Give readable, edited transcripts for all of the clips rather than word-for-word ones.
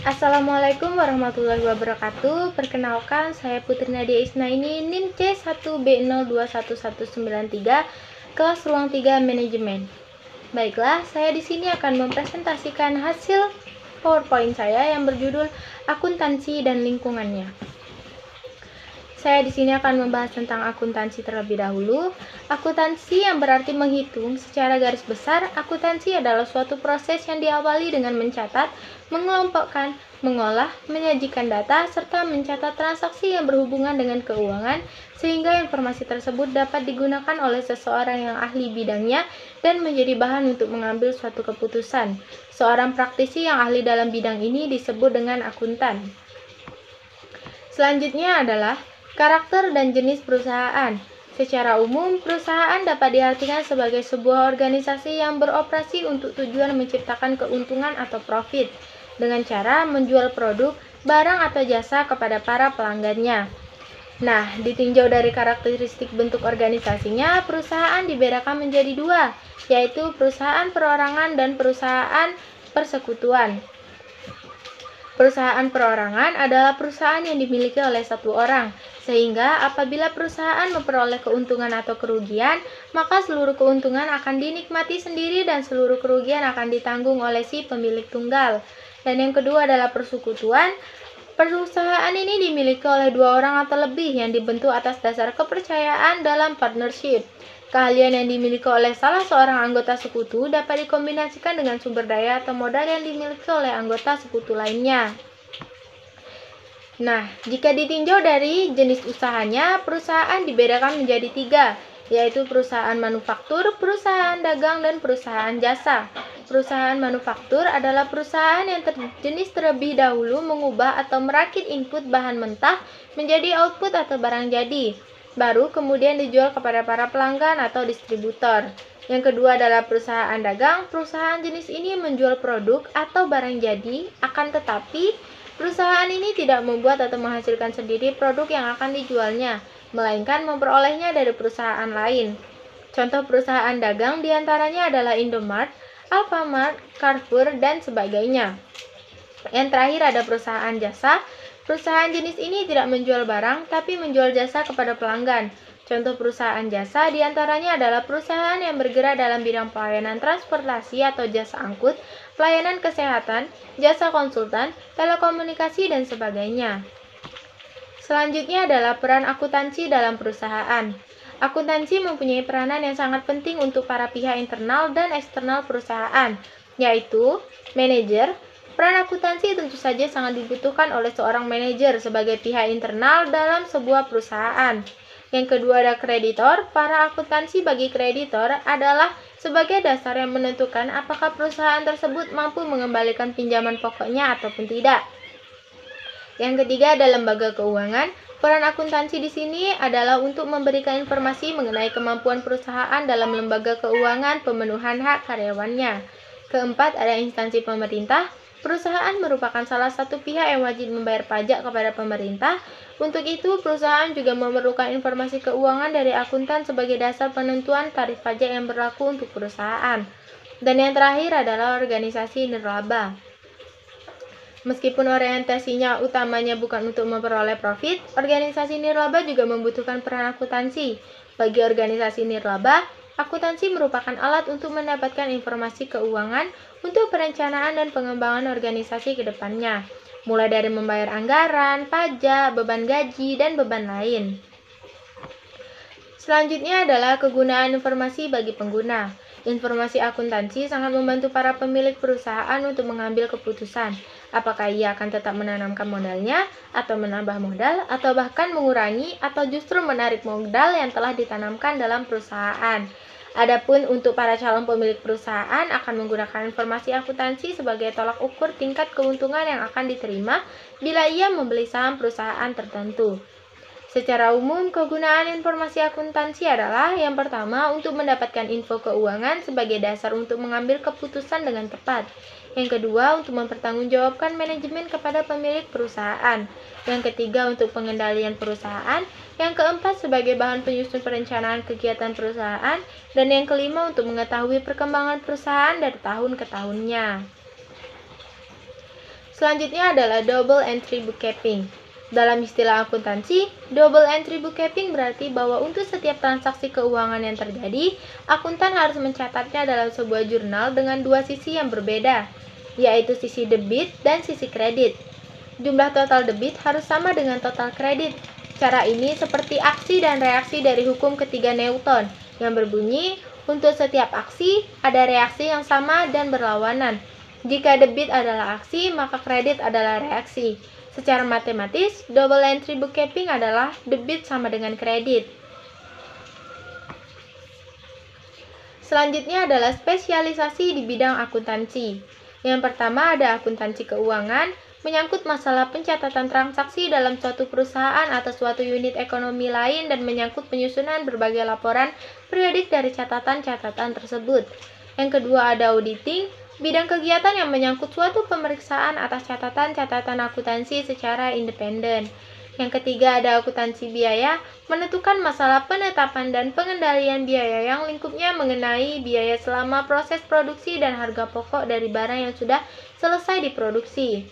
Assalamualaikum warahmatullahi wabarakatuh. Perkenalkan, saya Putri Nadia Isnaini, NIM C1B021193, kelas ruang 3 manajemen. Baiklah, saya di sini akan mempresentasikan hasil PowerPoint saya yang berjudul Akuntansi dan Lingkungannya. Saya di sini akan membahas tentang akuntansi terlebih dahulu. Akuntansi yang berarti menghitung secara garis besar. Akuntansi adalah suatu proses yang diawali dengan mencatat, mengelompokkan, mengolah, menyajikan data, serta mencatat transaksi yang berhubungan dengan keuangan, sehingga informasi tersebut dapat digunakan oleh seseorang yang ahli bidangnya dan menjadi bahan untuk mengambil suatu keputusan. Seorang praktisi yang ahli dalam bidang ini disebut dengan akuntan. Selanjutnya adalah karakter dan jenis perusahaan. Secara umum, perusahaan dapat diartikan sebagai sebuah organisasi yang beroperasi untuk tujuan menciptakan keuntungan atau profit dengan cara menjual produk, barang atau jasa kepada para pelanggannya. Nah, ditinjau dari karakteristik bentuk organisasinya, perusahaan dibedakan menjadi dua, yaitu perusahaan perorangan dan perusahaan persekutuan. Perusahaan perorangan adalah perusahaan yang dimiliki oleh satu orang, sehingga apabila perusahaan memperoleh keuntungan atau kerugian, maka seluruh keuntungan akan dinikmati sendiri dan seluruh kerugian akan ditanggung oleh si pemilik tunggal. Dan yang kedua adalah persekutuan. Perusahaan ini dimiliki oleh dua orang atau lebih yang dibentuk atas dasar kepercayaan dalam partnership. Keahlian yang dimiliki oleh salah seorang anggota sekutu dapat dikombinasikan dengan sumber daya atau modal yang dimiliki oleh anggota sekutu lainnya. Nah, jika ditinjau dari jenis usahanya, perusahaan dibedakan menjadi tiga, yaitu perusahaan manufaktur, perusahaan dagang, dan perusahaan jasa. Perusahaan manufaktur adalah perusahaan yang jenis terlebih dahulu mengubah atau merakit input bahan mentah menjadi output atau barang jadi, baru kemudian dijual kepada para pelanggan atau distributor. Yang kedua adalah perusahaan dagang. Perusahaan jenis ini menjual produk atau barang jadi, akan tetapi perusahaan ini tidak membuat atau menghasilkan sendiri produk yang akan dijualnya, melainkan memperolehnya dari perusahaan lain. Contoh perusahaan dagang diantaranya adalah Indomart, Alfamart, Carrefour, dan sebagainya. Yang terakhir ada perusahaan jasa. Perusahaan jenis ini tidak menjual barang, tapi menjual jasa kepada pelanggan. Contoh perusahaan jasa diantaranya adalah perusahaan yang bergerak dalam bidang pelayanan transportasi atau jasa angkut, pelayanan kesehatan, jasa konsultan, telekomunikasi, dan sebagainya. Selanjutnya adalah peran akuntansi dalam perusahaan. Akuntansi mempunyai peranan yang sangat penting untuk para pihak internal dan eksternal perusahaan, yaitu manajer. Peran akuntansi tentu saja sangat dibutuhkan oleh seorang manajer sebagai pihak internal dalam sebuah perusahaan. Yang kedua ada kreditor. Para akuntansi bagi kreditor adalah sebagai dasar yang menentukan apakah perusahaan tersebut mampu mengembalikan pinjaman pokoknya ataupun tidak. Yang ketiga ada lembaga keuangan. Peran akuntansi di sini adalah untuk memberikan informasi mengenai kemampuan perusahaan dalam lembaga keuangan pemenuhan hak karyawannya. Keempat ada instansi pemerintah. Perusahaan merupakan salah satu pihak yang wajib membayar pajak kepada pemerintah. Untuk itu, perusahaan juga memerlukan informasi keuangan dari akuntan sebagai dasar penentuan tarif pajak yang berlaku untuk perusahaan. Dan yang terakhir adalah organisasi nirlaba. Meskipun orientasinya utamanya bukan untuk memperoleh profit, organisasi nirlaba juga membutuhkan peran akuntansi. Bagi organisasi nirlaba, akuntansi merupakan alat untuk mendapatkan informasi keuangan untuk perencanaan dan pengembangan organisasi ke depannya, mulai dari membayar anggaran, pajak, beban gaji, dan beban lain. Selanjutnya adalah kegunaan informasi bagi pengguna. Informasi akuntansi sangat membantu para pemilik perusahaan untuk mengambil keputusan, apakah ia akan tetap menanamkan modalnya, atau menambah modal, atau bahkan mengurangi, atau justru menarik modal yang telah ditanamkan dalam perusahaan. Adapun untuk para calon pemilik perusahaan akan menggunakan informasi akuntansi sebagai tolak ukur tingkat keuntungan yang akan diterima bila ia membeli saham perusahaan tertentu. Secara umum, kegunaan informasi akuntansi adalah yang pertama untuk mendapatkan info keuangan sebagai dasar untuk mengambil keputusan dengan tepat. Yang kedua, untuk mempertanggungjawabkan manajemen kepada pemilik perusahaan. Yang ketiga, untuk pengendalian perusahaan. Yang keempat, sebagai bahan penyusun perencanaan kegiatan perusahaan. Dan yang kelima, untuk mengetahui perkembangan perusahaan dari tahun ke tahunnya. Selanjutnya adalah double entry bookkeeping. Dalam istilah akuntansi, double entry bookkeeping berarti bahwa untuk setiap transaksi keuangan yang terjadi, akuntan harus mencatatnya dalam sebuah jurnal dengan dua sisi yang berbeda, yaitu sisi debit dan sisi kredit. Jumlah total debit harus sama dengan total kredit. Cara ini seperti aksi dan reaksi dari hukum ketiga Newton, yang berbunyi, untuk setiap aksi ada reaksi yang sama dan berlawanan. Jika debit adalah aksi, maka kredit adalah reaksi. Secara matematis, double entry bookkeeping adalah debit sama dengan kredit. Selanjutnya adalah spesialisasi di bidang akuntansi. Yang pertama ada akuntansi keuangan, menyangkut masalah pencatatan transaksi dalam suatu perusahaan atau suatu unit ekonomi lain dan menyangkut penyusunan berbagai laporan periodik dari catatan-catatan tersebut. Yang kedua ada auditing, bidang kegiatan yang menyangkut suatu pemeriksaan atas catatan-catatan akuntansi secara independen. Yang ketiga ada akuntansi biaya, menentukan masalah penetapan dan pengendalian biaya yang lingkupnya mengenai biaya selama proses produksi dan harga pokok dari barang yang sudah selesai diproduksi.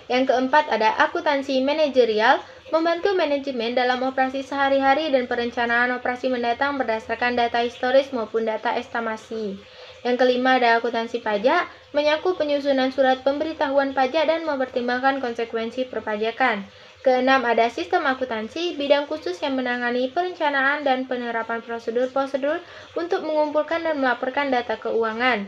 Yang keempat ada akuntansi manajerial, membantu manajemen dalam operasi sehari-hari dan perencanaan operasi mendatang berdasarkan data historis maupun data estimasi. Yang kelima ada akuntansi pajak, menyangkut penyusunan surat pemberitahuan pajak dan mempertimbangkan konsekuensi perpajakan. Keenam ada sistem akuntansi, bidang khusus yang menangani perencanaan dan penerapan prosedur-prosedur untuk mengumpulkan dan melaporkan data keuangan.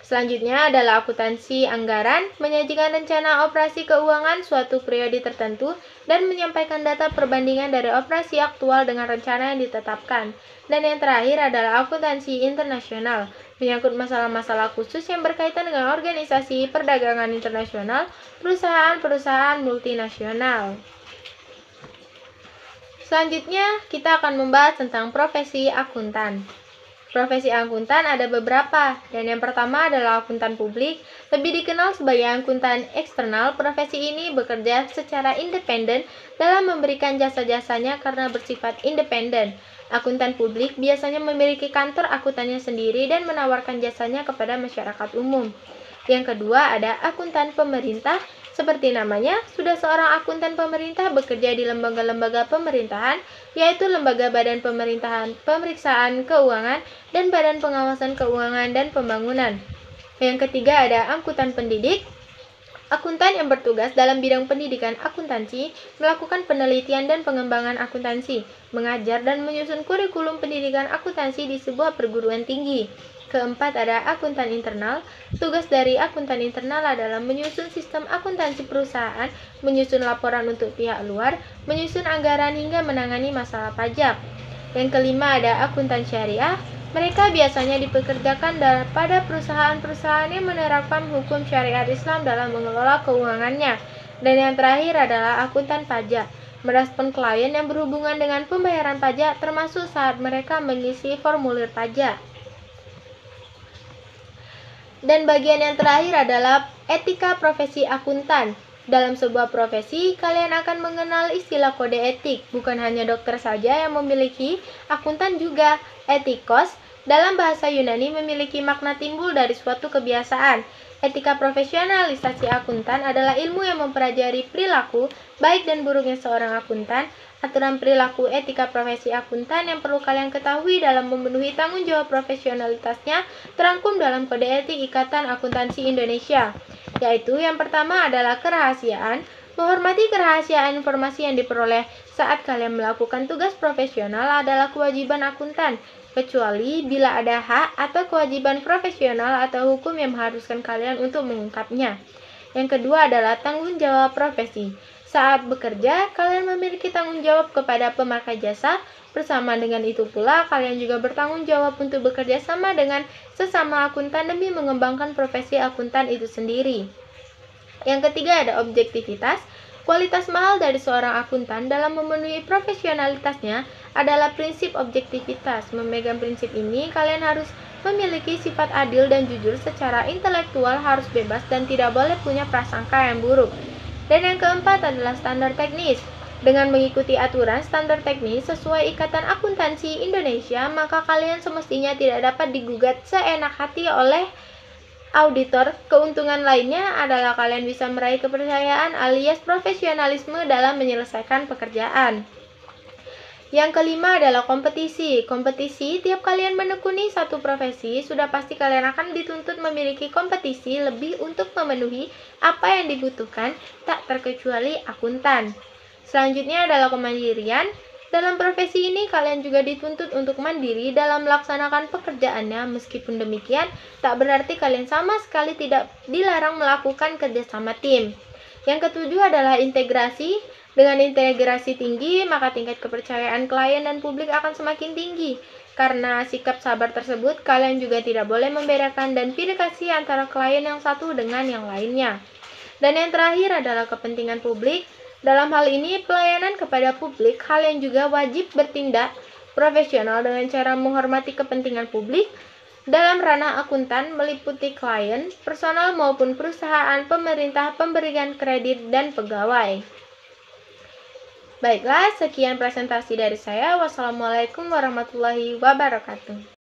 Selanjutnya adalah akuntansi anggaran, menyajikan rencana operasi keuangan suatu periode tertentu dan menyampaikan data perbandingan dari operasi aktual dengan rencana yang ditetapkan. Dan yang terakhir adalah akuntansi internasional, menyangkut masalah-masalah khusus yang berkaitan dengan organisasi perdagangan internasional, perusahaan-perusahaan multinasional. Selanjutnya, kita akan membahas tentang profesi akuntan. Profesi akuntan ada beberapa, dan yang pertama adalah akuntan publik, lebih dikenal sebagai akuntan eksternal. Profesi ini bekerja secara independen dalam memberikan jasa-jasanya karena bersifat independen. Akuntan publik biasanya memiliki kantor akuntannya sendiri dan menawarkan jasanya kepada masyarakat umum. Yang kedua ada akuntan pemerintah. Seperti namanya, sudah seorang akuntan pemerintah bekerja di lembaga-lembaga pemerintahan, yaitu lembaga badan pemerintahan, pemeriksaan keuangan, dan badan pengawasan keuangan dan pembangunan. Yang ketiga ada akuntan pendidik. Akuntan yang bertugas dalam bidang pendidikan akuntansi, melakukan penelitian dan pengembangan akuntansi, mengajar dan menyusun kurikulum pendidikan akuntansi di sebuah perguruan tinggi. Keempat ada akuntan internal. Tugas dari akuntan internal adalah menyusun sistem akuntansi perusahaan, menyusun laporan untuk pihak luar, menyusun anggaran hingga menangani masalah pajak. Yang kelima ada akuntan syariah. Mereka biasanya dipekerjakan pada perusahaan-perusahaan yang menerapkan hukum syariat Islam dalam mengelola keuangannya. Dan yang terakhir adalah akuntan pajak, merespon klien yang berhubungan dengan pembayaran pajak termasuk saat mereka mengisi formulir pajak. Dan bagian yang terakhir adalah etika profesi akuntan. Dalam sebuah profesi, kalian akan mengenal istilah kode etik. Bukan hanya dokter saja yang memiliki, akuntan juga. Etikos dalam bahasa Yunani memiliki makna timbul dari suatu kebiasaan. Etika profesionalisasi akuntan adalah ilmu yang mempelajari perilaku, baik dan buruknya seorang akuntan. Aturan perilaku etika profesi akuntan yang perlu kalian ketahui dalam memenuhi tanggung jawab profesionalitasnya terangkum dalam Kode Etik Ikatan Akuntansi Indonesia, yaitu yang pertama adalah kerahasiaan. Menghormati kerahasiaan informasi yang diperoleh saat kalian melakukan tugas profesional adalah kewajiban akuntan, kecuali bila ada hak atau kewajiban profesional atau hukum yang mengharuskan kalian untuk mengungkapnya. Yang kedua adalah tanggung jawab profesi. Saat bekerja, kalian memiliki tanggung jawab kepada pemakai jasa. Bersama dengan itu pula, kalian juga bertanggung jawab untuk bekerja sama dengan sesama akuntan demi mengembangkan profesi akuntan itu sendiri. Yang ketiga ada objektivitas. Kualitas mahal dari seorang akuntan dalam memenuhi profesionalitasnya adalah prinsip objektivitas. Memegang prinsip ini, kalian harus memiliki sifat adil dan jujur secara intelektual, harus bebas dan tidak boleh punya prasangka yang buruk. Dan yang keempat adalah standar teknis. Dengan mengikuti aturan standar teknis sesuai Ikatan Akuntansi Indonesia, maka kalian semestinya tidak dapat digugat seenak hati oleh Auditor, keuntungan lainnya adalah kalian bisa meraih kepercayaan alias profesionalisme dalam menyelesaikan pekerjaan. Yang kelima adalah kompetisi. Kompetisi, tiap kalian menekuni satu profesi, sudah pasti kalian akan dituntut memiliki kompetisi lebih untuk memenuhi apa yang dibutuhkan, tak terkecuali akuntan. Selanjutnya adalah kemandirian. Dalam profesi ini, kalian juga dituntut untuk mandiri dalam melaksanakan pekerjaannya. Meskipun demikian, tak berarti kalian sama sekali tidak dilarang melakukan kerjasama tim. Yang ketujuh adalah integrasi. Dengan integrasi tinggi, maka tingkat kepercayaan klien dan publik akan semakin tinggi. Karena sikap sabar tersebut, kalian juga tidak boleh membedakan dan verifikasi antara klien yang satu dengan yang lainnya. Dan yang terakhir adalah kepentingan publik. Dalam hal ini, pelayanan kepada publik, kalian juga wajib bertindak profesional dengan cara menghormati kepentingan publik dalam ranah akuntan meliputi klien, personal maupun perusahaan, pemerintah, pemberian kredit, dan pegawai. Baiklah, sekian presentasi dari saya. Wassalamualaikum warahmatullahi wabarakatuh.